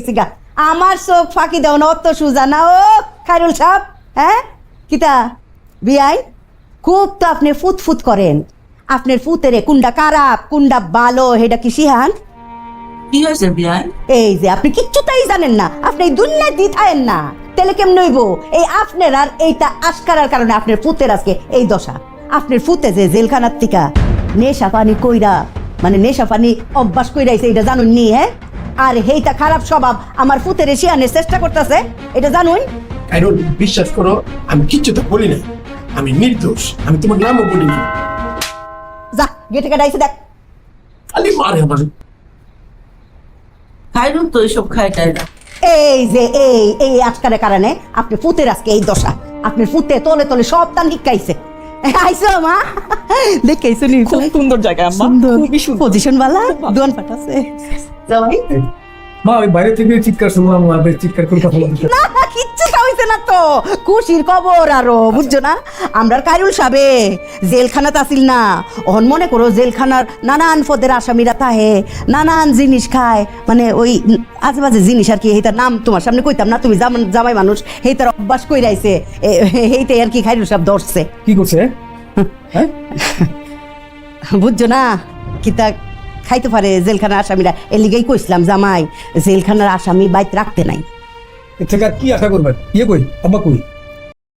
সিগা আমার চোখ ফাঁকি দাও না, অত সুজা না ও খায়রুল সাহেব। হ্যাঁ কিতা বিয়াই খুব তো আপনি ফুটফুট করেন, আপনার ফুতেরে কুন্ডা খারাপ কুন্ডা ভালো হেডা কি শিহান? কি হয়েছে বিয়াই? এই যে আপনি কিচ্ছুটাই জানেন না, আপনি এই দুনিয়া দিথায়েন না, তাহলে কেমন হইব? এই আপনার আর এইটা আশকারার কারণে আপনার ফুতের আজকে এই দশা। আপনার ফুতে যে জেলখানার টিকা নেশা পানি কইরা, মানে নেশা পানি অভ্যাস কইরাইছে, এটা জানুন নি? হ্যাঁ, আর হেইটা খারাপ স্বভাব আমার ফুতের শিয়ানের চেষ্টা করতেছে, এটা জানুন? খায়রুল, বিশ্বাস করো আমি কিচ্ছু তো বলি না, আমি নির্দোষ, আমি তোমার নামও বলিনি। যা গেটে কাটাইছে দেখ। খালি মারে আমার। খাইরুল তো এইসব খায় টায় না। এই যে এই এই আজকারের কারণে আপনি ফুতের আজকে এই দশা। আপনার ফুতে তলে তলে সব তান লিখাইছে। আইসো মা, দেখাইছো নি? খুব সুন্দর জায়গা আম্মা, সুন্দর খুবই সুন্দর। পজিশন वाला দোয়ান পাঠাছে জামাই। মা ওই বাইরে থেকে চিৎকার শুনলাম, আমাদের চিৎকার করে কথা বলতে। না কিচ্ছু হইছে না তো, খুশির খবর আরো, বুঝছো না? আমরা খায়রুল সাহেবে জেলখানাত আসিল না, অহন মনে করো জেলখানার নানান পদের আসামিরা তাহে নানান জিনিস খায়, মানে ওই আজেবাজে জিনিস আর কি। এইটার নাম তোমার সামনে কইতাম না, তুমি জামাই মানুষ, এইটার অভ্যাস কইরাইছে, এইটাই আর কি খায়রুল সাহেব ধরছে। কি করছে? হ্যাঁ বুঝছো না কিতা খাইতে পারে জেলখানার আসামিরা, এর লিগেই কইছিলাম জামাই জেলখানার আসামি বাইত রাখতে নাই। এর থেকে আর কি আশা করবেন? ইয়ে কই আব্বা কই?